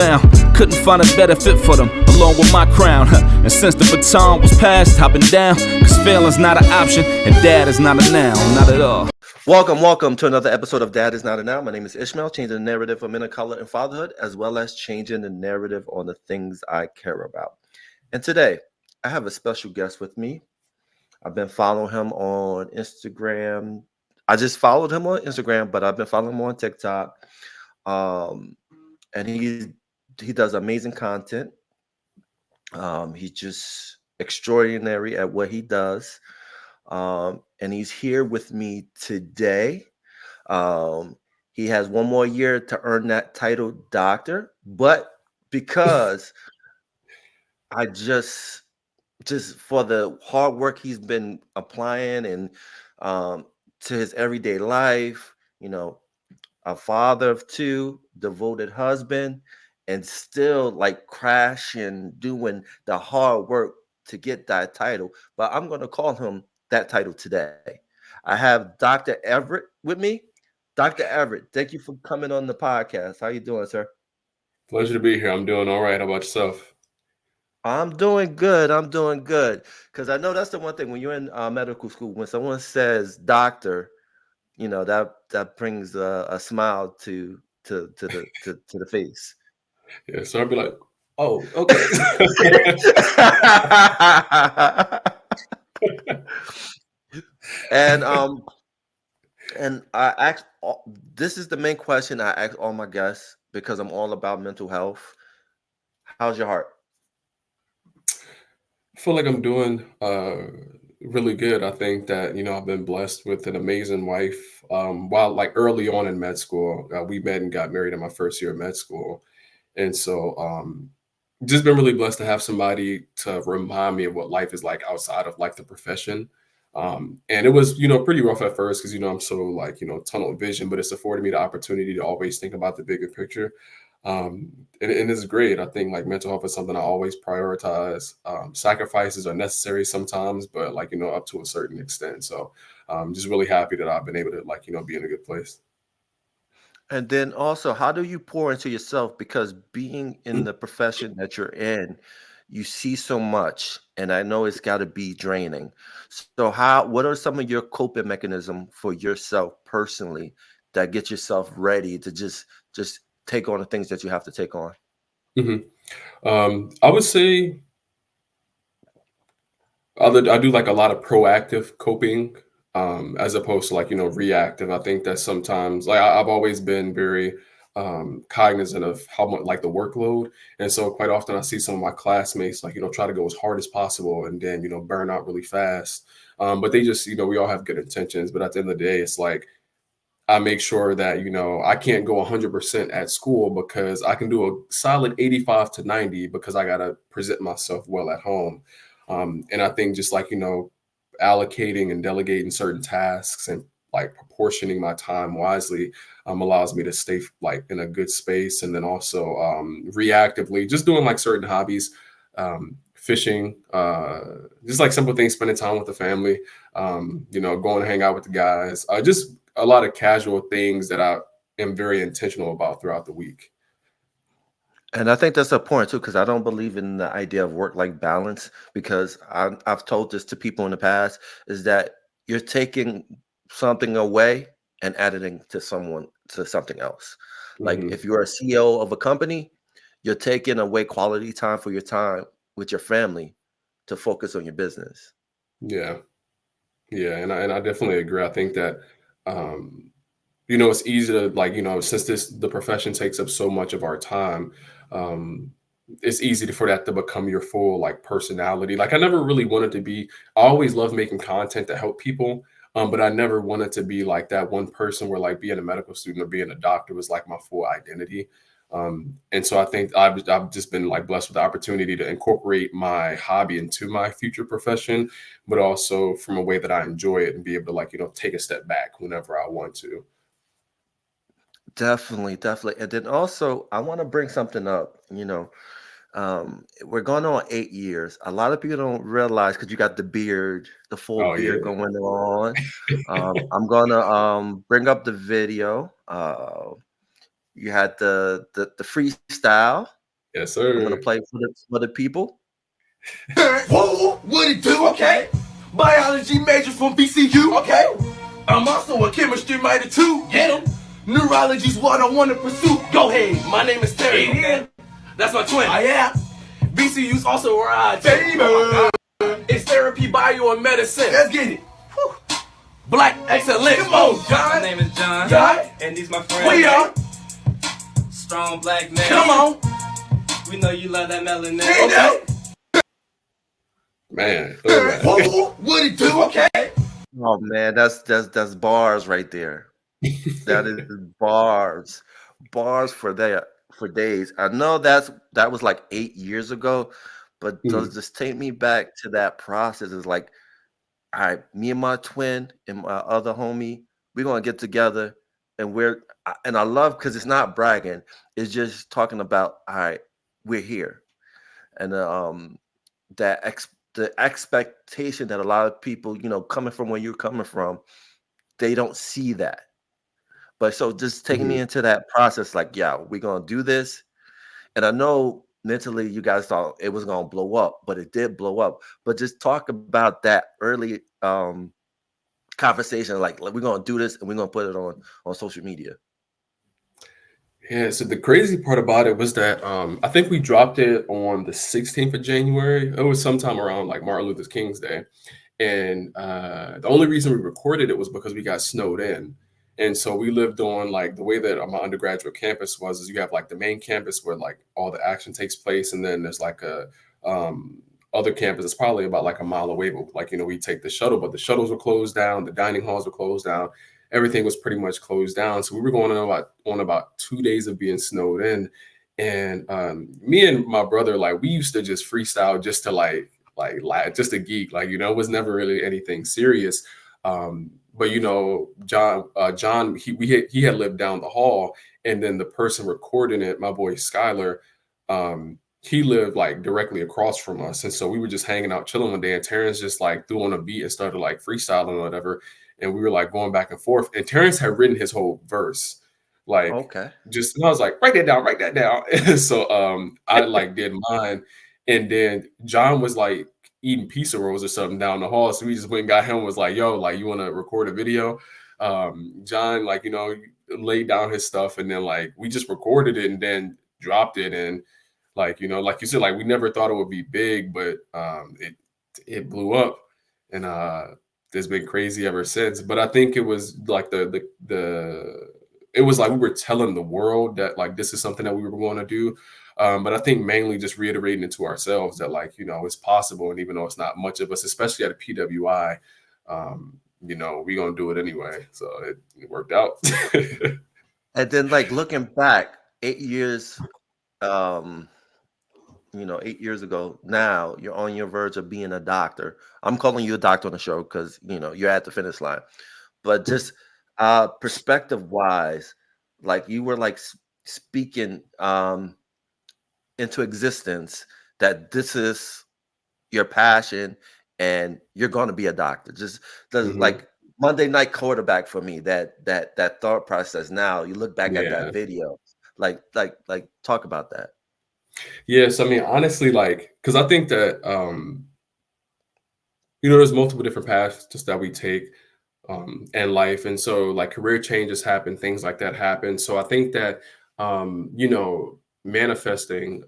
down. Couldn't find a better fit for them, along with my crown. And since the baton was passed, I've been down. Cause failing's not an option, and dad is not a noun, not at all. Welcome to another episode of Dad is Not a Noun. My name is Ishmael, changing the narrative of men of color and fatherhood, as well as changing the narrative on the things I care about. And today, I have a special guest with me. I've been following him on Instagram. I just followed him on Instagram, but I've been following him on TikTok. And he does amazing content. He's just extraordinary at what he does. And he's here with me today. He has one more year to earn that title doctor, but because I just for the hard work he's been applying and to his everyday life, a father of two, devoted husband, and still like crashing, doing the hard work to get that title. But I'm going to call him that title today. I have Dr. Everett with me. Dr. Everett, thank you for coming on the podcast. How you doing, sir? Pleasure to be here. I'm doing all right. How about yourself? I'm doing good. Because I know that's the one thing when you're in medical school, when someone says doctor, that brings a smile to the face. Yeah, so I'd be like, oh, okay. And I ask, this is the main question I ask all my guests because I'm all about mental health. How's your heart? I feel like I'm doing really good. I think that, I've been blessed with an amazing wife. While like early on in med school, we met and got married in my first year of med school. And so just been really blessed to have somebody to remind me of what life is like outside of like the profession. And it was, pretty rough at first because, I'm so like, tunnel vision, but it's afforded me the opportunity to always think about the bigger picture. And it's great. I think like mental health is something I always prioritize. Sacrifices are necessary sometimes, but like, up to a certain extent. So I'm just really happy that I've been able to like, be in a good place. And then also, how do you pour into yourself? Because being in the profession that you're in, you see so much, and I know it's got to be draining. So, what are some of your coping mechanisms for yourself personally that get yourself ready to just take on the things that you have to take on? I would say I do like a lot of proactive coping as opposed to like, reactive. I think that sometimes like I've always been very cognizant of how much like the workload. And so quite often I see some of my classmates like, try to go as hard as possible and then, burn out really fast. But they just, we all have good intentions. But at the end of the day, it's like, I make sure that, I can't go 100% at school because I can do a solid 85 to 90 because I got to present myself well at home. And I think just like, allocating and delegating certain tasks and like proportioning my time wisely allows me to stay like in a good space. And then also reactively just doing like certain hobbies, fishing, just like simple things, spending time with the family, going to hang out with the guys, just a lot of casual things that I am very intentional about throughout the week. And I think that's important too, because I don't believe in the idea of work-life balance. Because I've told this to people in the past, is that you're taking something away and adding to something else. Like if you're a CEO of a company, you're taking away quality time for your time with your family to focus on your business. Yeah, and I definitely agree. I think that it's easy to like, since the profession takes up so much of our time, it's easy for that to become your full like personality. Like I never really wanted to be, I always loved making content to help people. But I never wanted to be like that one person where like being a medical student or being a doctor was like my full identity. And so I think I've just been like blessed with the opportunity to incorporate my hobby into my future profession, but also from a way that I enjoy it and be able to like, take a step back whenever I want to. Definitely. And then also, I want to bring something up. We're going on 8 years. A lot of people don't realize because you got the beard, the full Oh beard yeah. going on. I'm gonna bring up the video. You had the freestyle. Yes, I'm gonna sir. play for the people. Whoa, what it do? Okay. Biology major from VCU. Okay. I'm also a chemistry major too. Get 'em. Neurology's what I want to pursue. Go ahead. My name is Terry. Okay. That's my twin. I am. VCU's also where I attend. Oh it's therapy, bio, and medicine. Let's get it. Whew. Black excellence. Come on, John. My name is John. John. And these my friends. We are. Strong black man. Come on. We know you love that melanin. Okay. Man. Whoa, what it do? Okay. Oh man, that's bars right there. That is bars for days. I know that was like 8 years ago, but just take me back to that process. It's like, all right, me and my twin and my other homie, we're gonna get together, and I love because it's not bragging, it's just talking about, all right, we're here, and the expectation that a lot of people, coming from where you're coming from, they don't see that. But so just taking me into that process, like, yeah, we're gonna do this. And I know mentally you guys thought it was gonna blow up, but it did blow up. But just talk about that early conversation, like we're gonna do this and we're gonna put it on social media. Yeah, so the crazy part about it was that I think we dropped it on the 16th of January. It was sometime around like Martin Luther King's Day. And the only reason we recorded it was because we got snowed in. And so we lived on like the way that my undergraduate campus was, is you have like the main campus where like all the action takes place. And then there's like a other campus that's probably about like a mile away. But like, we take the shuttle, but the shuttles were closed down. The dining halls were closed down. Everything was pretty much closed down. So we were going on about 2 days of being snowed in. And me and my brother, like we used to just freestyle just to like just a geek, like, it was never really anything serious. But John, he had lived down the hall, and then the person recording it, my boy Skylar, he lived like directly across from us. And so we were just hanging out, chilling one day, and Terrence just like threw on a beat and started like freestyling or whatever. And we were like going back and forth. And Terrence had written his whole verse. Like, okay. And I was like, write that down. And so I like did mine. And then John was like eating pizza rolls or something down the hall. So we just went and got him and was like, yo, like, you want to record a video? John, like, laid down his stuff, and then like we just recorded it and then dropped it. And like, like you said, like we never thought it would be big, but it blew up. And it's been crazy ever since. But I think it was like it was like we were telling the world that like this is something that we were going to do. But I think mainly just reiterating it to ourselves that like, it's possible. And even though it's not much of us, especially at a PWI, we're going to do it anyway. So it worked out. And then like looking back 8 years, 8 years ago, now you're on your verge of being a doctor. I'm calling you a doctor on the show because, you're at the finish line. But just perspective wise, like you were like speaking into existence that this is your passion and you're going to be a doctor. Just like Monday night quarterback for me, that thought process. Now you look back at that video, like talk about that. Yes, I mean, honestly, like, because I think that there's multiple different paths just that we take in life. And so like career changes happen, things like that happen. So I think that manifesting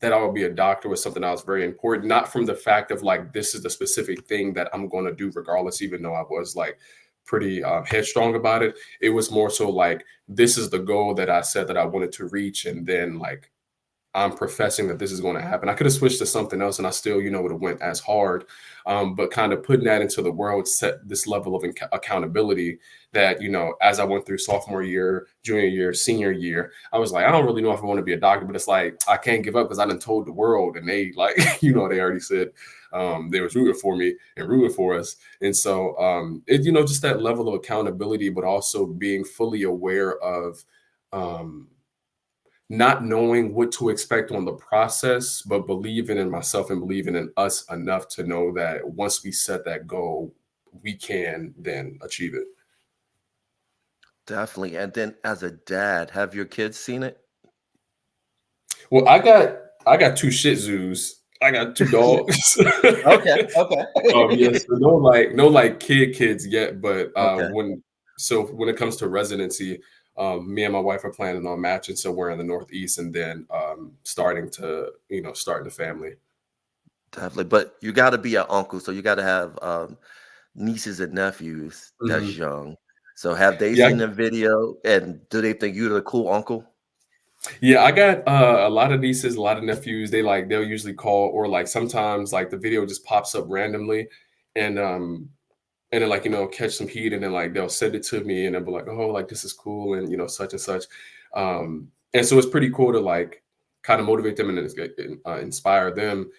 that I would be a doctor was something that was very important, not from the fact of like this is the specific thing that I'm going to do regardless, even though I was like pretty headstrong about it. It was more so like this is the goal that I said that I wanted to reach, and then like I'm professing that this is going to happen. I could have switched to something else and I still, would have went as hard. But kind of putting that into the world set this level of accountability that, as I went through sophomore year, junior year, senior year, I was like, I don't really know if I want to be a doctor, but it's like, I can't give up because I done told the world, and they like, they already said they was rooting for me and rooting for us. And so, just that level of accountability, but also being fully aware of, not knowing what to expect on the process, but believing in myself and believing in us enough to know that once we set that goal, we can then achieve it. Definitely. And then as a dad, have your kids seen it? Well, I got two Shih Tzus. I got two dogs. Okay, okay. Yes, so no like kids yet, but Okay. when it comes to residency, me and my wife are planning on matching somewhere in the Northeast, and then starting the family. Definitely. But you gotta be an uncle, so you gotta have nieces and nephews that's Mhm. young. So have they Yeah, seen the video and do they think you're the cool uncle? yeah, I got a lot of nieces, a lot of nephews. They'll usually call, or like sometimes like the video just pops up randomly, and then like catch some heat, and then like they'll send it to me, and they'll be like, oh, like this is cool, and such and such. And so it's pretty cool to like kind of motivate them and inspire them,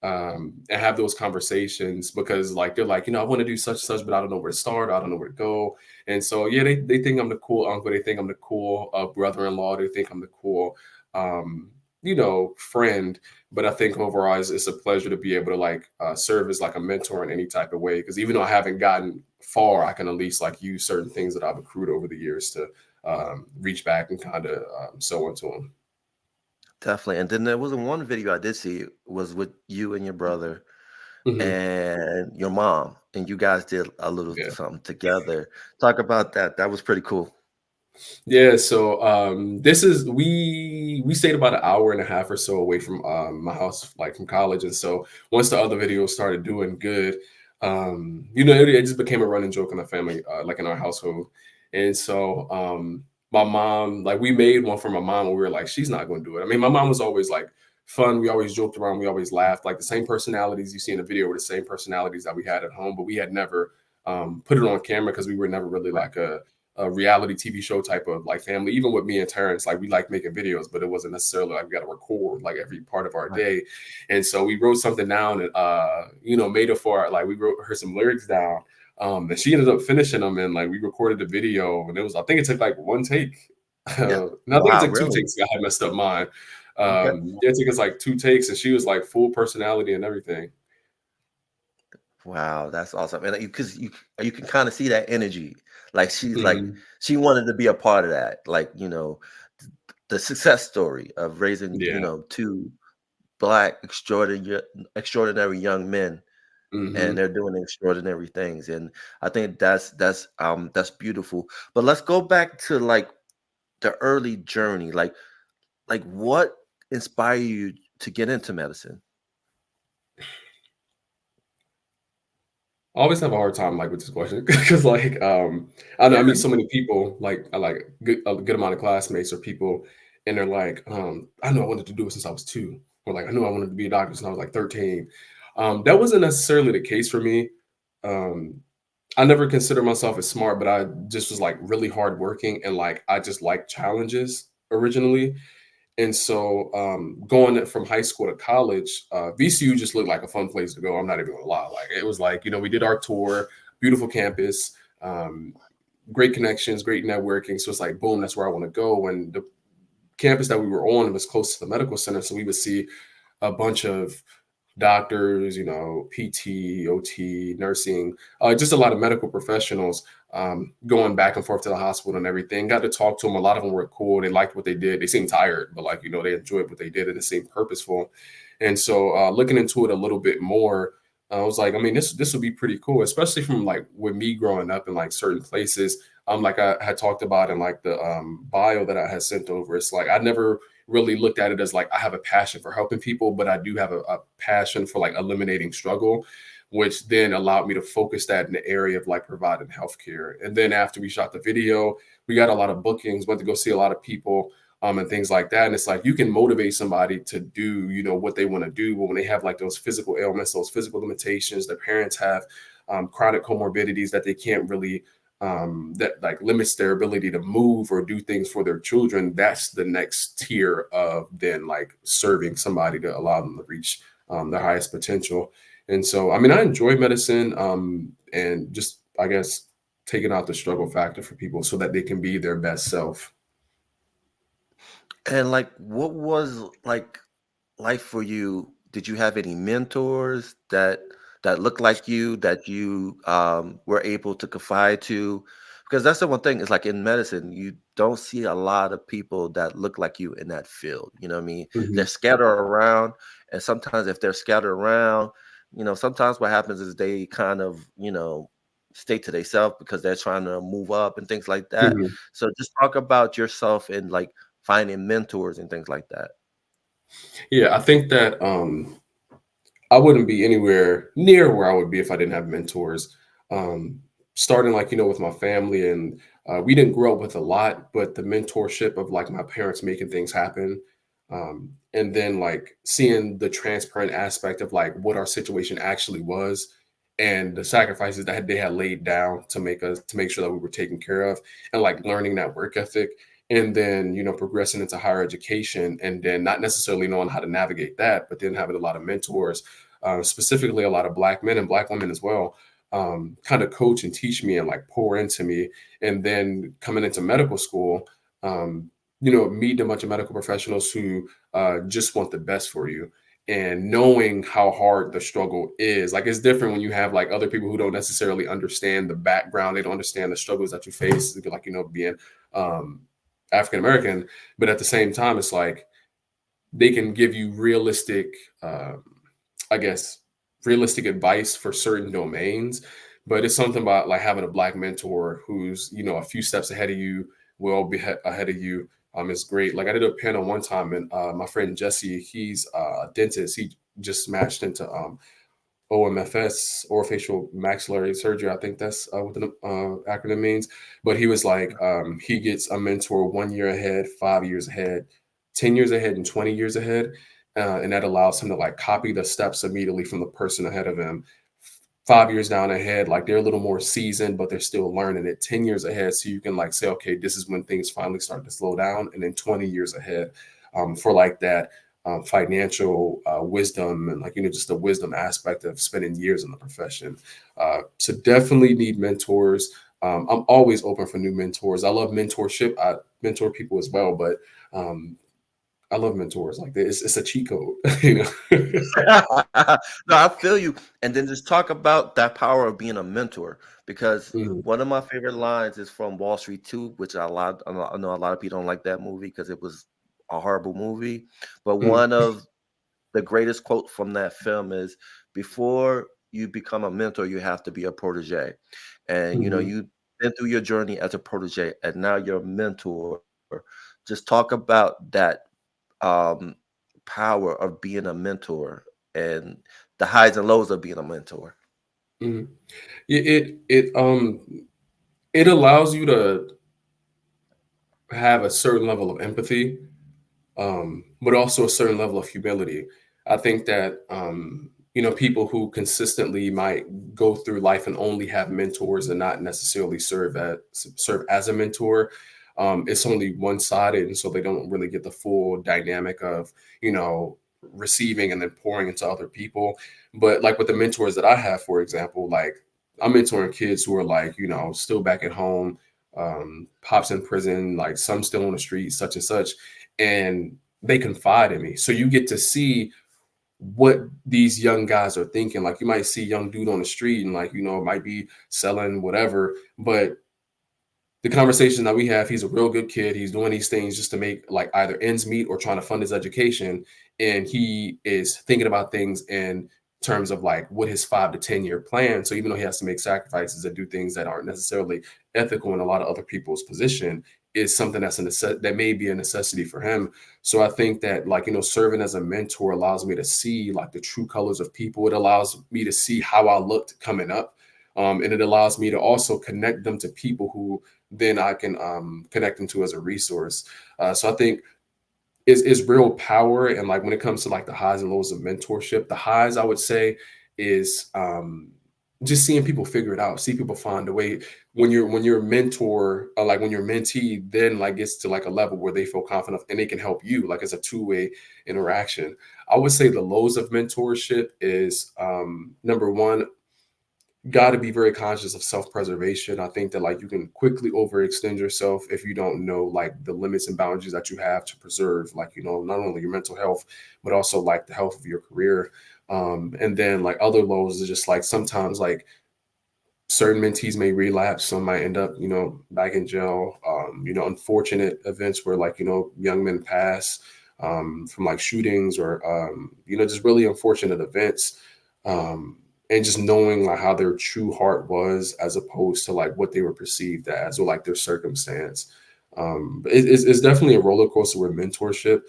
and have those conversations, because like they're like, I want to do such and such, but I don't know where to start, I don't know where to go. And so yeah, they think I'm the cool uncle, they think I'm the cool brother-in-law, they think I'm the cool friend. But I think overall it's a pleasure to be able to like serve as like a mentor in any type of way, because even though I haven't gotten far, I can at least like use certain things that I've accrued over the years to reach back and kind of sow into them. Definitely. And then there was one video I did see was with you and your brother Mhm. and your mom, and you guys did a little Yeah. something together. Talk about that. That was pretty cool. Yeah, so this is we stayed about an hour and a half or so away from my house, like from college. And so once the other videos started doing good, it just became a running joke in the family, like in our household. And so my mom, like we made one for my mom, and we were like, she's not going to do it. I mean, my mom was always like fun. We always joked around. We always laughed. Like the same personalities you see in the video were the same personalities that we had at home, but we had never put it on camera because we were never really like a reality TV show type of like family. Even with me and Terrence, like we like making videos, but it wasn't necessarily like we got to record like every part of our Right. day. And so we wrote something down and made it for like we wrote her some lyrics down. And she ended up finishing them, and like we recorded the video, and I think it took like one take. Yeah. No, I think it Wow, took two really? takes. I had messed up mine. Okay. Yeah, it took us like two takes, and she was like full personality and everything. Wow, that's awesome. And because you can kind of see that energy. Like she's like Mhm. she wanted to be a part of that. Like, the success story of raising, Yeah. two black extraordinary young men, and Hmm. they're doing extraordinary things. And I think that's beautiful. But let's go back to like the early journey. Like what inspired you to get into medicine? I always have a hard time like with this question because like I know I meet so many people like I like a good amount of classmates or people, and they're like I know I wanted to do it since I was 2, or like I knew I wanted to be a doctor since I was like 13. That wasn't necessarily the case for me. um I never considered myself as smart, but I just was like really hardworking, and like I just like challenges originally. And so, going from high school to college, VCU just looked like a fun place to go. I'm not even gonna lie. Like it was like, we did our tour, beautiful campus, um, great connections, great networking. So it's like, boom, that's where I want to go. And the campus that we were on was close to the medical center, so we would see a bunch of doctors, PT, OT, nursing, just a lot of medical professionals going back and forth to the hospital and everything. Got to talk to them. A lot of them were cool. They liked what they did. They seemed tired, but like, they enjoyed what they did and it seemed purposeful. And so looking into it a little bit more, I was like, I mean, this would be pretty cool, especially from like with me growing up in like certain places. Like I had talked about in like the bio that I had sent over. It's like I never really looked at it as like I have a passion for helping people, but I do have a passion for like eliminating struggle, which then allowed me to focus that in the area of like providing healthcare. And then after we shot the video, we got a lot of bookings, went to go see a lot of people, and things like that. And it's like you can motivate somebody to do, what they want to do, but when they have like those physical ailments, those physical limitations, their parents have chronic comorbidities that they can't really that like limits their ability to move or do things for their children. That's the next tier of then like serving somebody to allow them to reach their highest potential. And so, I mean, I enjoy medicine, and just, I guess, taking out the struggle factor for people so that they can be their best self. And like what was like life for you? Did you have any mentors that looked like you that you were able to confide to? because that's the one thing. It's like in medicine, you don't see a lot of people that look like you in that field. You know what I mean? They're Mhm. scattered around, and sometimes if they're scattered around, sometimes what happens is they kind of, stay to themselves because they're trying to move up and things like that. Mhm. So just talk about yourself and like finding mentors and things like that. Yeah, I think that I wouldn't be anywhere near where I would be if I didn't have mentors. Um, Starting like with my family, and we didn't grow up with a lot, but the mentorship of like my parents making things happen, and then like seeing the transparent aspect of like what our situation actually was, and the sacrifices that they had laid down to make sure that we were taken care of, and like learning that work ethic, and then progressing into higher education, and then not necessarily knowing how to navigate that, but then having a lot of mentors, specifically a lot of Black men and Black women as well, kind of coach and teach me and like pour into me. And then coming into medical school, meeting a bunch of medical professionals who just want the best for you, and knowing how hard the struggle is. Like, it's different when you have like other people who don't necessarily understand the background, they don't understand the struggles that you face, like being um, African American, but at the same time, it's like they can give you realistic, I guess, realistic advice for certain domains. But it's something about like having a Black mentor who's a few steps ahead of you, will be ahead of you. Is great. Like, I did a panel one time, and my friend Jesse, he's a dentist. He just smashed into OMFS, orofacial maxillary surgery. I think that's what the acronym means. But he was like, he gets a mentor 1 year ahead, 5 years ahead, 10 years ahead, and 20 years ahead. And that allows him to like copy the steps immediately from the person ahead of him. 5 years down ahead, like they're a little more seasoned, but they're still learning it. 10 years ahead, so you can like say, okay, this is when things finally start to slow down. And then 20 years ahead, for like that financial wisdom, and like just the wisdom aspect of spending years in the profession. So definitely need mentors. I'm always open for new mentors. I love mentorship. I mentor people as well, but I love mentors. Like this, it's a cheat code, No, I feel you. And then just talk about that power of being a mentor, because Mhm. one of my favorite lines is from Wall Street 2, which I know a lot of people don't like that movie because it was a horrible movie. But Mhm. one of the greatest quote from that film is, before you become a mentor, you have to be a protege. And Mhm. you've been through your journey as a protege, and now you're a mentor. Just talk about that um, power of being a mentor and the highs and lows of being a mentor. Mhm. It allows you to have a certain level of empathy, but also a certain level of humility. I think that people who consistently might go through life and only have mentors and not necessarily serve as a mentor, it's only one sided, and so they don't really get the full dynamic of receiving and then pouring into other people. But like with the mentors that I have, for example, like I'm mentoring kids who are like still back at home, pops in prison, like some still on the street, such and such, and they confide in me. So you get to see what these young guys are thinking. Like, you might see a young dude on the street and like, might be selling whatever, but the conversation that we have, he's a real good kid. He's doing these things just to make like either ends meet or trying to fund his education. And he is thinking about things in terms of like what his 5 to 10 year plan. So even though he has to make sacrifices and do things that aren't necessarily ethical in a lot of other people's position, is something that's that may be a necessity for him. So I think that like, serving as a mentor allows me to see like the true colors of people. It allows me to see how I looked coming up. And it allows me to also connect them to people who then I can connect them to as a resource. So I think is real power. And like when it comes to like the highs and lows of mentorship, the highs I would say is just seeing people figure it out, see people find a way. When you're a mentor, like when you're a mentee, then like gets to like a level where they feel confident and they can help you. Like it's a two-way interaction. I would say the lows of mentorship is number one, got to be very conscious of self-preservation. I think that like you can quickly overextend yourself if you don't know like the limits and boundaries that you have to preserve, like not only your mental health but also like the health of your career. And then like other lows is just like sometimes like certain mentees may relapse, some might end up, back in jail. Unfortunate events where like, young men pass from like shootings or, just really unfortunate events. And just knowing like how their true heart was as opposed to like what they were perceived as or like their circumstance. It's definitely a roller coaster with mentorship.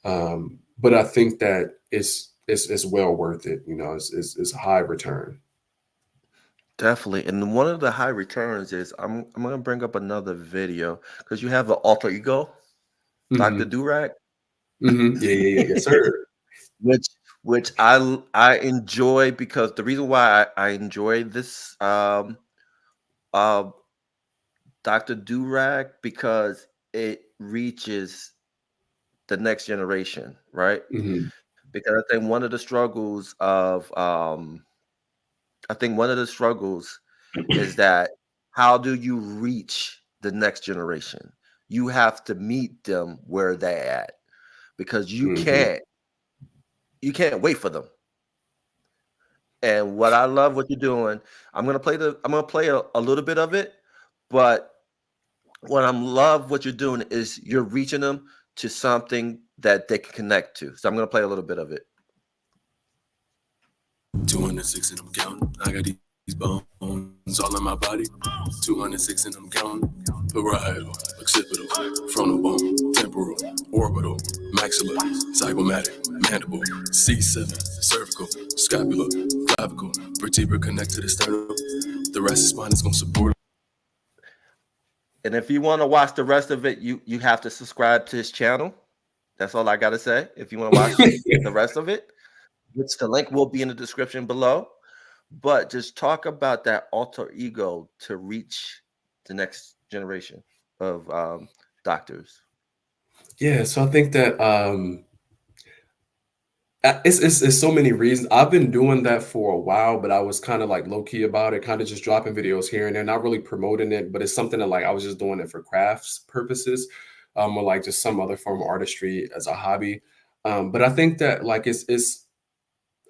But I think that it's well worth it. It's a high return. Definitely. And one of the high returns is I'm going to bring up another video because you have an alter ego, Dr. Durag. Yeah, yes, sir. which I enjoy because the reason why I enjoy this Dr. Durag because it reaches the next generation, right? Because I think one of the struggles is that how do you reach the next generation? You have to meet them where they're at because you can't wait for them. And what I love what you're doing, I'm gonna play a little bit of it, but what I love what you're doing is you're reaching them to something that they can connect to. So I'm gonna play a little bit of it. 206 and I'm counting. I got these bones all in my body. 206 and I'm counting. Parietal, occipital, frontal bone, temporal, orbital, maxilla, zygomatic, mandible, C7, cervical, scapula, clavicle, vertebra connect to the sternum. The rest of spine is gonna support. And if you want to watch the rest of it, you have to subscribe to his channel. That's all I gotta say. If you want to watch the rest of it, which the link will be in the description below. But just talk about that alter ego to reach the next generation of doctors. Yeah, so I think that it's so many reasons. I've been doing that for a while, but I was kind of like low key about it, kind of just dropping videos here and there, not really promoting it. But it's something that like I was just doing it for crafts purposes, or like just some other form of artistry as a hobby. But I think that like it's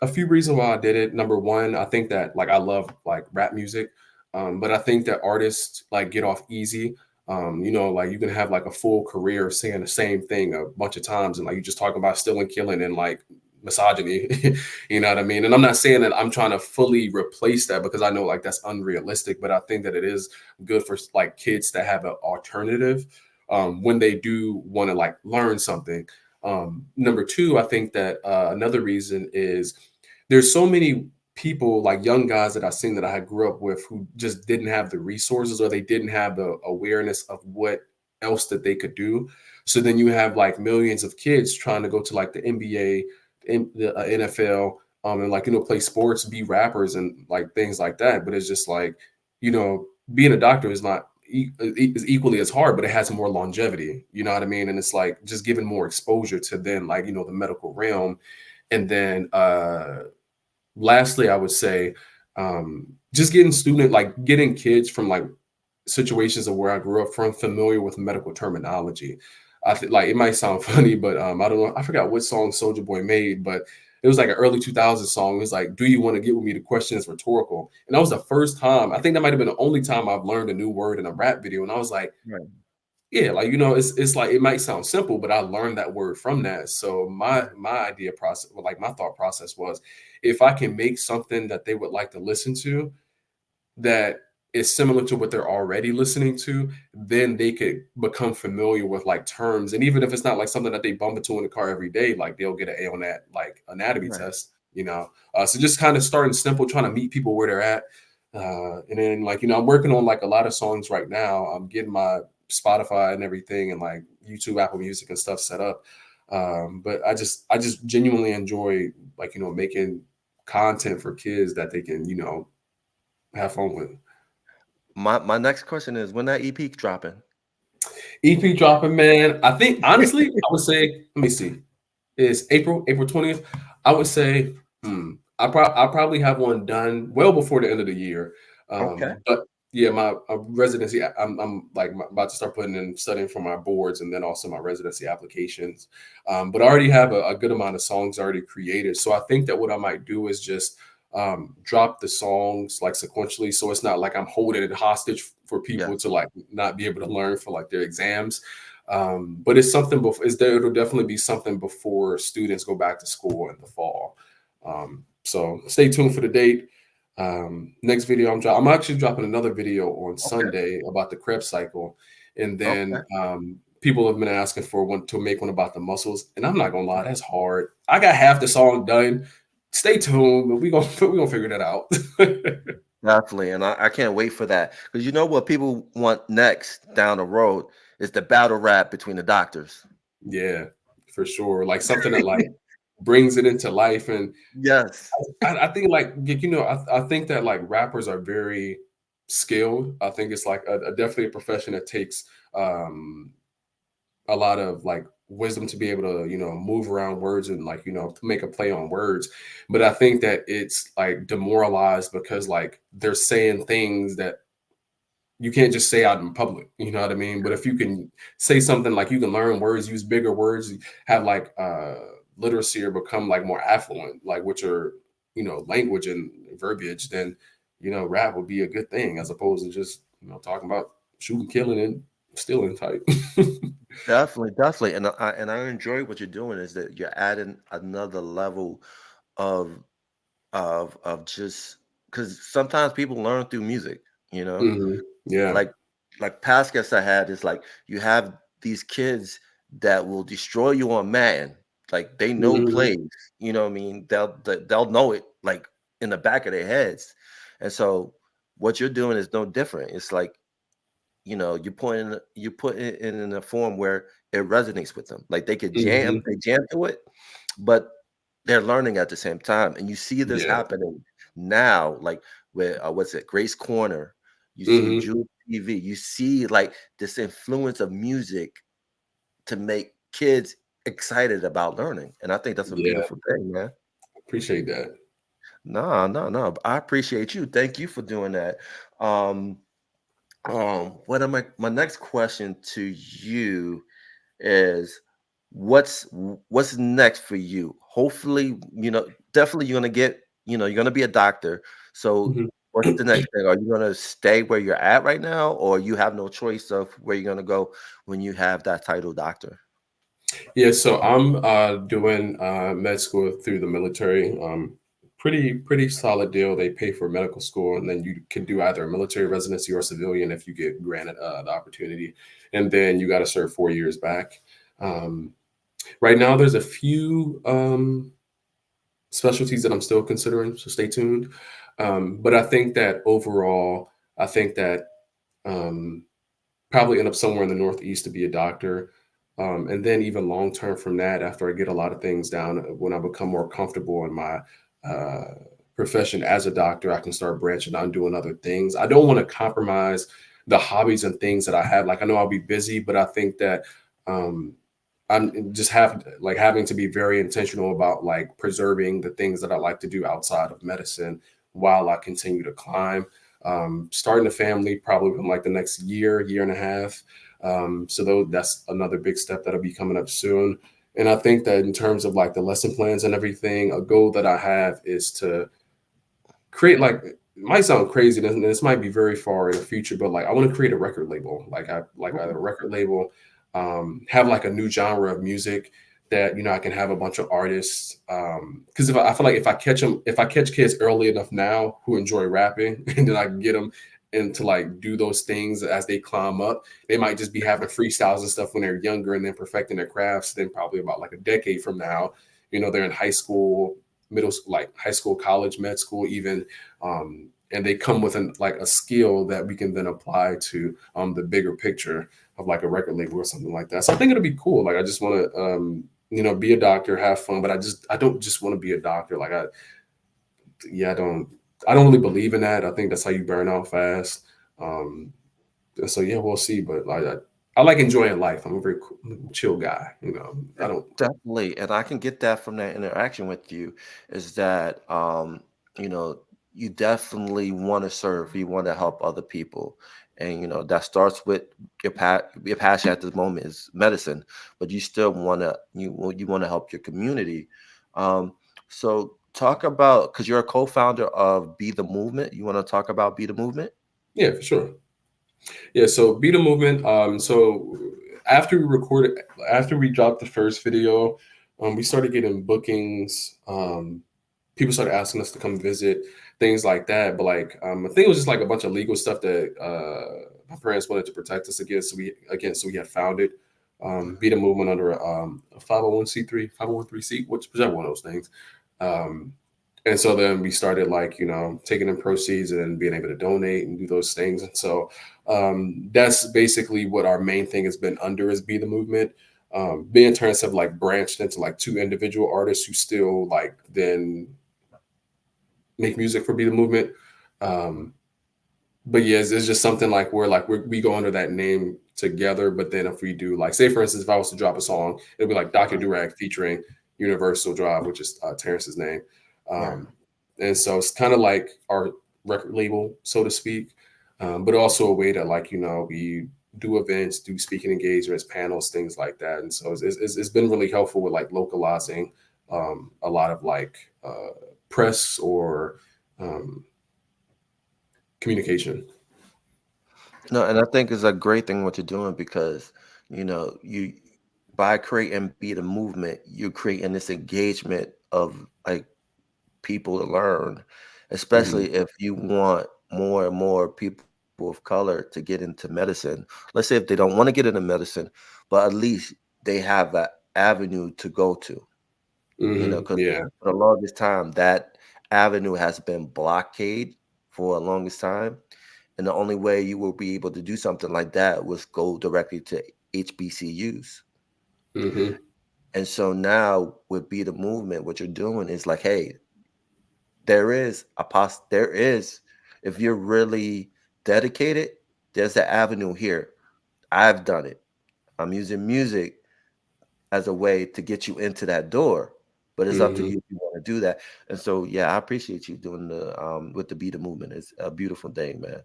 a few reasons why I did it. Number one, I think that like I love like rap music, but I think that artists like get off easy. Like you can have like a full career saying the same thing a bunch of times, and like you just talking about stealing, killing, and like misogyny. You know what I mean? And I'm not saying that I'm trying to fully replace that because I know like that's unrealistic, but I think that it is good for like kids to have an alternative when they do want to like learn something. Number two, I think that another reason is there's so many people like young guys that I've seen that I grew up with who just didn't have the resources or they didn't have the awareness of what else that they could do. So then you have like millions of kids trying to go to like the NBA, the NFL, and like, play sports, be rappers and like things like that. But it's just like, being a doctor is not is equally as hard, but it has more longevity. You know what I mean? And it's like just giving more exposure to then like, the medical realm. And then lastly, I would say just getting kids from like situations of where I grew up from familiar with medical terminology. I think like it might sound funny, but I don't know. I forgot what song Soulja Boy made, but it was like an early 2000s song. It was like, "Do you want to get with me?" The question is rhetorical. And that was the first time. I think that might have been the only time I've learned a new word in a rap video. And I was like, Right. yeah, like, it's like, it might sound simple, but I learned that word from that. So my idea process, like my thought process was, if I can make something that they would like to listen to that is similar to what they're already listening to, then they could become familiar with like terms. And even if it's not like something that they bump into in the car every day, like they'll get an A on that like anatomy Right. test, So just kind of starting simple, trying to meet people where they're at. And then like, I'm working on like a lot of songs right now. I'm getting my Spotify and everything and like YouTube, Apple Music and stuff set up. But I just genuinely enjoy like, making content for kids that they can, have fun with. My next question is when that EP dropping? EP dropping, man. I think honestly, I would say, let me see. It's April 20th. I would say I'll probably have one done well before the end of the year. Okay. But yeah, my residency, I'm like about to start putting in studying for my boards and then also my residency applications. But I already have a good amount of songs already created. So I think that what I might do is just drop the songs like sequentially, so it's not like I'm holding it hostage for Yeah. people to like not be able to learn for like their exams. But it's something before. It'll definitely be something before students go back to school in the fall. So stay tuned for the date. Next video I'm actually dropping another video on Sunday about the Krebs cycle, and then people have been asking for one to make one about the muscles, and I'm not gonna lie, that's hard. I got half the song done. Stay tuned, but we gonna figure that out. Definitely, and I can't wait for that, because you know what people want next down the road is the battle rap between the doctors. Yeah, for sure. Like something that like brings it into life. And Yes. I think like, you know, I think that like rappers are very skilled. I think it's like definitely a profession that takes a lot of like wisdom to be able to, you know, move around words and like, you know, make a play on words. But I think that it's like demoralized because like they're saying things that you can't just say out in public, you know what I mean? But if you can say something like you can learn words, use bigger words, have like literacy or become like more affluent, like which are, you know, language and verbiage, then, you know, rap would be a good thing as opposed to just, you know, talking about shooting, killing, and stealing type. Definitely, and I enjoy what you're doing is that you're adding another level of just, because sometimes people learn through music, you know, Yeah. like past guests I had is like you have these kids that will destroy you on Madden, like they know Mhm. plays, you know what I mean? They'll know it like in the back of their heads, and so what you're doing is no different. It's like, you know, you put it in a form where it resonates with them. Like Mhm. they jam to it, but they're learning at the same time. And you see this Yeah. happening now, like with what's it, Grace Corner. You see Mhm. Jules TV. You see like this influence of music to make kids excited about learning, and I think that's a Yeah. beautiful thing, man. Appreciate that. No, no, no. I appreciate you. Thank you for doing that. Um, what am I? My next question to you is what's next for you? Hopefully, you know, definitely you're gonna get, you know, you're gonna be a doctor. So Mhm. what's the next thing? Are you gonna stay where you're at right now, or you have no choice of where you're gonna go when you have that title doctor? Yeah, so I'm doing med school through the military. Pretty solid deal. They pay for medical school, and then you can do either a military residency or civilian if you get granted the opportunity. And then you got to serve 4 years back. Um, right now, there's a few specialties that I'm still considering, so stay tuned. But I think that overall, I think that um, probably end up somewhere in the Northeast to be a doctor. And then even long term from that, after I get a lot of things down, when I become more comfortable in my uh, profession as a doctor, I can start branching out and doing other things. I don't want to compromise the hobbies and things that I have. Like I know I'll be busy, but I think that um, I'm just having to be very intentional about like preserving the things that I like to do outside of medicine while I continue to climb. Starting a family probably in like the next year and a half. So though that's another big step that'll be coming up soon. And I think that in terms of like the lesson plans and everything, a goal that I have is to create like it might sound crazy, and this might be very far in the future, but like I want to create a record label. Like I like a record label, have like a new genre of music that you know I can have a bunch of artists. Because if I feel like if I catch kids early enough now who enjoy rapping, and then I can get them and to like do those things as they climb up. They might just be having freestyles and stuff when they're younger and then perfecting their crafts. Then probably about like a decade from now, you know, they're in high school, middle school, like high school, college, med school, even, and they come with like a skill that we can then apply to the bigger picture of like a record label or something like that. So I think it'll be cool. Like I just want to, you know, be a doctor, have fun, but I don't just want to be a doctor. Like I don't really believe in that. I think that's how you burn out fast. Um, and so yeah, we'll see. But I like enjoying life. I'm a very chill guy. You know, I don't. Definitely, and I can get that from that interaction with you, is that you know, you definitely want to serve, you want to help other people. And you know, that starts with your passion at the moment is medicine, but you still want to you want to help your community. Um, so talk about, because you're a co-founder of Be the Movement. You want to talk about Be the Movement? Yeah, for sure. Yeah, so Be the Movement. So after we dropped the first video, we started getting bookings. People started asking us to come visit, things like that. But like, I think it was just like a bunch of legal stuff that my parents wanted to protect us against. So we had founded Be the Movement under a 501c3, 501c, whichever one of those things. And so then we started like, taking in proceeds and being able to donate and do those things. And so that's basically what our main thing has been under is Be the Movement. Me and Terrence have like branched into like 2 individual artists who still like then make music for Be the Movement. But yeah, it's just something like we go under that name together. But then if we do like, say for instance, if I was to drop a song, it'd be like Dr. Durag featuring Universal Drive, which is Terrence's name. And so it's kind of like our record label, so to speak, but also a way to like, we do events, do speaking engagements, panels, things like that. And so it's been really helpful with like localizing a lot of like press or communication. No, and I think it's a great thing what you're doing because, you by creating Be the Movement, you're creating this engagement of like people to learn, especially if you want more and more people of color to get into medicine. Let's say if they don't want to get into medicine, but at least they have an avenue to go to, because Yeah. for the longest time, that avenue has been blockade for the longest time. And the only way you will be able to do something like that was go directly to HBCUs. And so now with Be the Movement, what you're doing is like, hey, there is, if you're really dedicated, there's an avenue here. I've done it. I'm using music as a way to get you into that door, but it's up to you if you want to do that. And so, yeah, I appreciate you doing the with the Be the Movement. It's a beautiful thing, man.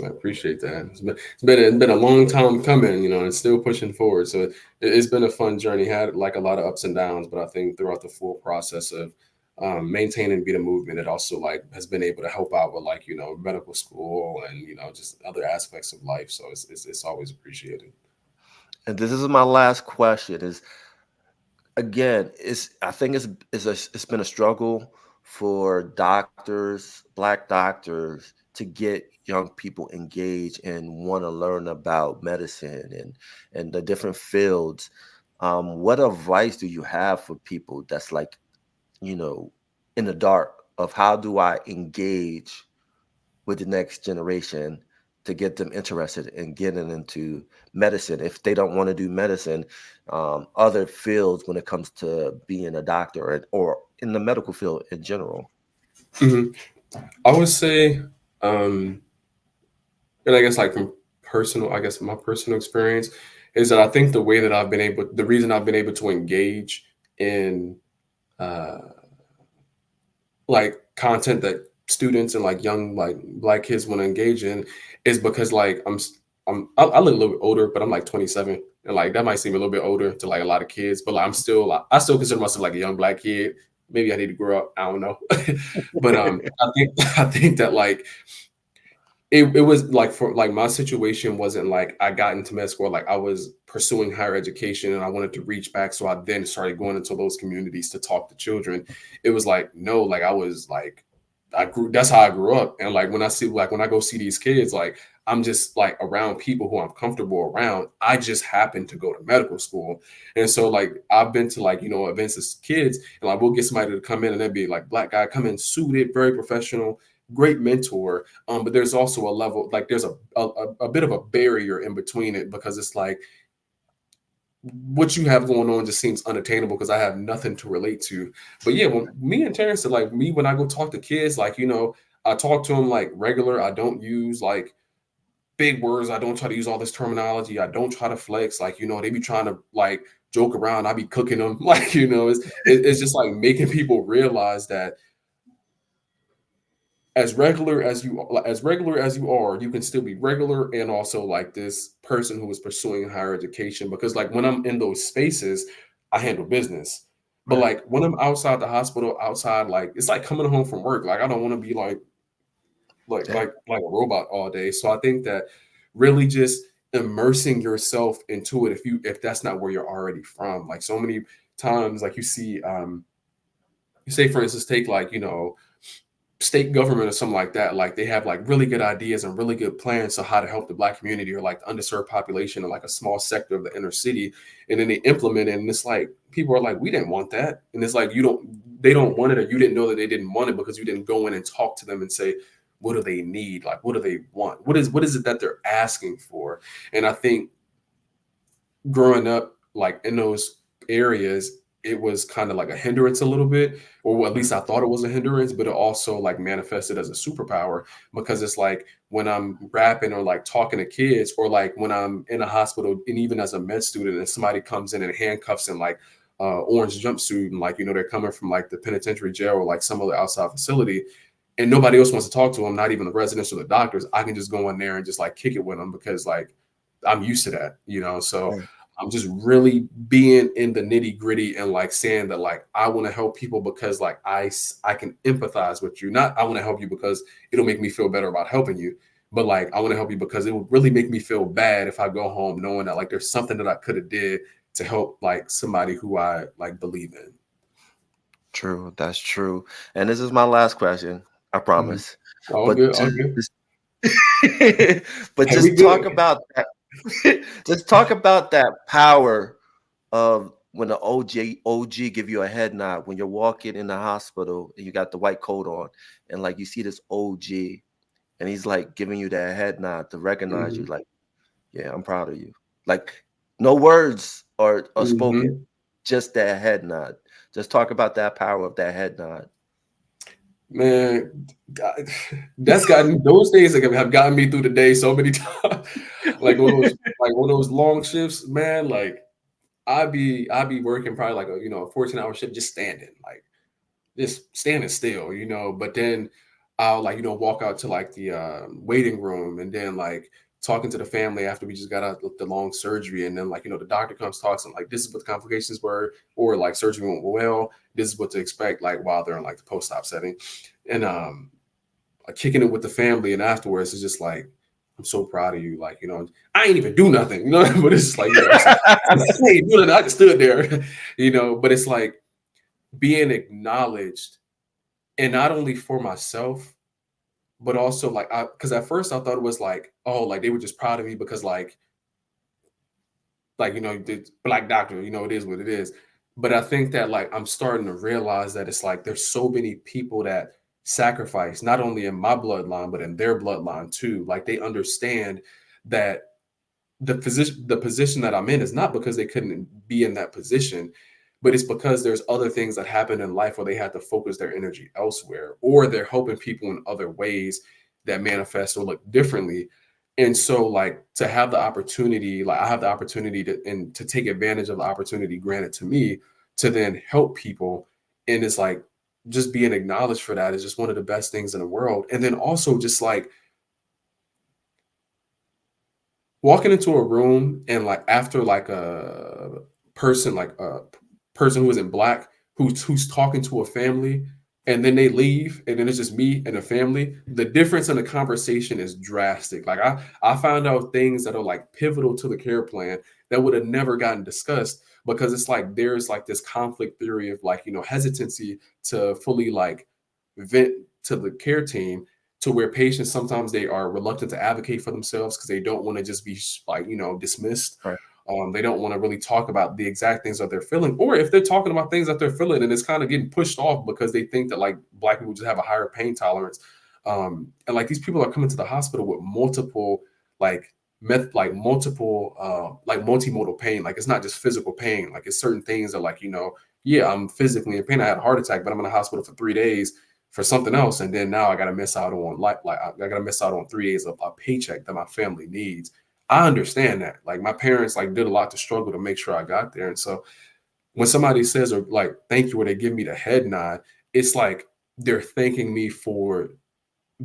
I appreciate that. It's been a long time coming, and still pushing forward. So it's been a fun journey. Had like a lot of ups and downs, but I think throughout the full process of maintaining Be the Movement, it also like has been able to help out with like medical school and just other aspects of life. So it's always appreciated. And this is my last question. Is again, I think it's been a struggle for doctors, Black doctors, to get young people engaged and want to learn about medicine and the different fields. What advice do you have for people that's like, in the dark of how do I engage with the next generation to get them interested in getting into medicine if they don't want to do medicine, other fields when it comes to being a doctor or in the medical field in general? I would say, and I guess like from my personal experience is that I think the reason I've been able to engage in like content that students and like young like Black kids want to engage in is because like I look a little bit older, but I'm like 27, and like that might seem a little bit older to like a lot of kids, but like I still consider myself like a young Black kid. Maybe I need to grow up. I don't know, but I think that like it was like for like my situation wasn't like I got into med school, like I was pursuing higher education and I wanted to reach back. So I then started going into those communities to talk to children. It was like, no, like that's how I grew up. And like when I go see these kids, like I'm just like around people who I'm comfortable around. I just happened to go to medical school. And so like I've been to like, events as kids, and like we'll get somebody to come in and they'd be like, Black guy, come in suited, very professional, great mentor. But there's also a level, like there's a bit of a barrier in between it, because it's like what you have going on just seems unattainable because I have nothing to relate to. But yeah, when me and Terrence, when I go talk to kids, like, I talk to them like regular. I don't use like big words. I don't try to use all this terminology. I don't try to flex. Like, they be trying to like joke around. I be cooking them. Like, it's just like making people realize that as regular as you are, you can still be regular and also like this person who is pursuing higher education. Because like when I'm in those spaces, I handle business. But like when I'm outside the hospital, outside, like it's like coming home from work. Like I don't want to be like a robot all day. So I think that really just immersing yourself into it, if that's not where you're already from. Like so many times, like you see, you say for instance, take like, you know, state government or something like that, like they have like really good ideas and really good plans on how to help the Black community or like the underserved population or like a small sector of the inner city, and then they implement it, and it's like people are like, we didn't want that, and it's like they don't want it, or you didn't know that they didn't want it because you didn't go in and talk to them and say, what do they need, like what do they want, what is it that they're asking for. And I think growing up like in those areas, it was kind of like a hindrance a little bit, or at least I thought it was a hindrance, but it also like manifested as a superpower, because it's like when I'm rapping or like talking to kids, or like when I'm in a hospital, and even as a med student, and somebody comes in handcuffs and like orange jumpsuit, and like, you know, they're coming from like the penitentiary jail or like some other outside facility, and nobody else wants to talk to them, not even the residents or the doctors, I can just go in there and just like kick it with them because like I'm used to that, you know. So I'm just really being in the nitty gritty and like saying that like I want to help people because like I can empathize with you. Not I want to help you because it'll make me feel better about helping you, but like I want to help you because it would really make me feel bad if I go home knowing that like there's something that I could have did to help like somebody who I like believe in. True, that's true. And this is my last question, I promise. All good. But Hey, just talk about that. Just talk about that power of when the OG give you a head nod when you're walking in the hospital and you got the white coat on, and like you see this OG and he's like giving you that head nod to recognize you, like, yeah, I'm proud of you. Like no words are spoken, just that head nod. Just talk about that power of that head nod. Man, God, that's gotten those days have gotten me through the day so many times. Like one of those long shifts, man. Like I be working probably like a 14-hour shift, just standing still, you know. But then I'll like walk out to like the waiting room, and then like talking to the family after we just got out the long surgery, and then like the doctor comes, talks, and like this is what the complications were, or like surgery went well, this is what to expect like while they're in like the post-op setting, and like kicking it with the family, and afterwards it's just like, I'm so proud of you, like I ain't even do nothing, but it's just like, I just stood there, but it's like being acknowledged, and not only for myself, but also like because at first I thought it was like, oh, like they were just proud of me because like the Black doctor, it is what it is. But I think that like I'm starting to realize that it's like there's so many people that sacrifice, not only in my bloodline but in their bloodline too. Like they understand that the position that I'm in is not because they couldn't be in that position, but it's because there's other things that happen in life where they have to focus their energy elsewhere, or they're helping people in other ways that manifest or look differently. And so like to have the opportunity, like I have the opportunity to take advantage of the opportunity granted to me to then help people. And it's like just being acknowledged for that is just one of the best things in the world. And then also just like walking into a room and like after like a person who isn't Black who's talking to a family, and then they leave, and then it's just me and the family, the difference in the conversation is drastic. Like I found out things that are like pivotal to the care plan that would have never gotten discussed, because it's like there's like this conflict theory of like hesitancy to fully like vent to the care team, to where patients sometimes they are reluctant to advocate for themselves because they don't want to just be like dismissed. Right. They don't want to really talk about the exact things that they're feeling, or if they're talking about things that they're feeling and it's kind of getting pushed off because they think that like Black people just have a higher pain tolerance. And like these people are coming to the hospital with multiple multimodal pain. Like it's not just physical pain. Like it's certain things that like, yeah, I'm physically in pain. I had a heart attack, but I'm in the hospital for 3 days for something else. And then now I got to miss out on I got to miss out on 3 days of a paycheck that my family needs. I understand that. Like my parents like did a lot to struggle to make sure I got there. And so when somebody says or like thank you, or they give me the head nod, it's like they're thanking me for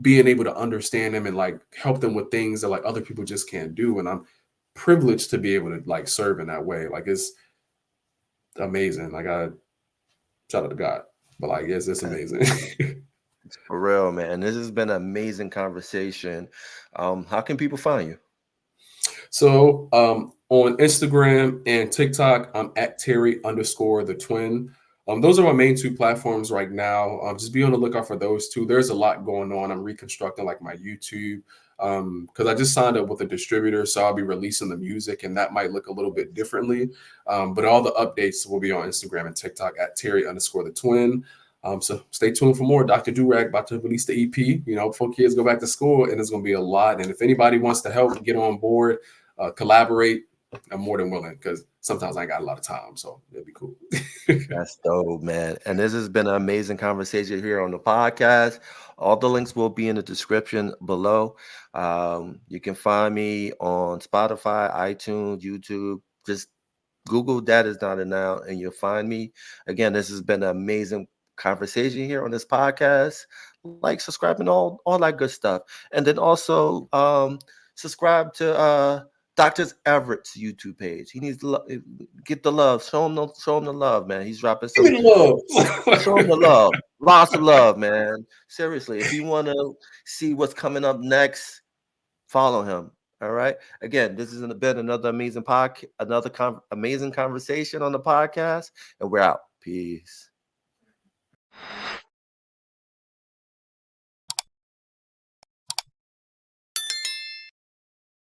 being able to understand them and like help them with things that like other people just can't do. And I'm privileged to be able to like serve in that way. Like it's amazing. Like shout out to God. But like, yes, it's amazing. For real, man. This has been an amazing conversation. How can people find you? So on Instagram and TikTok, I'm at Terry_the twin. Those are my main two platforms right now. Just be on the lookout for those two. There's a lot going on. I'm reconstructing like my YouTube because I just signed up with a distributor, so I'll be releasing the music, and that might look a little bit differently. But all the updates will be on Instagram and TikTok at Terry_the twin. So stay tuned for more. Dr. Durag about to release the EP, you know, before kids go back to school, and it's going to be a lot. And if anybody wants to help get on board, collaborate, I'm more than willing because sometimes I ain't got a lot of time, so it'd be cool. That's dope, man. And this has been an amazing conversation here on the podcast. All the links will be in the description below. You can find me on Spotify, iTunes, YouTube. Just Google That Is Not a Noun, and you'll find me. Again, this has been an amazing conversation here on this podcast. Like, subscribe, and all that good stuff. And then also subscribe to Dr. Everett's YouTube page. He needs to get the love. Show him the love, man. He's dropping some. Give me the love. Show him the love. Lots of love, man. Seriously, if you want to see what's coming up next, follow him. All right. Again, this has been another amazing amazing conversation on the podcast, and we're out. Peace.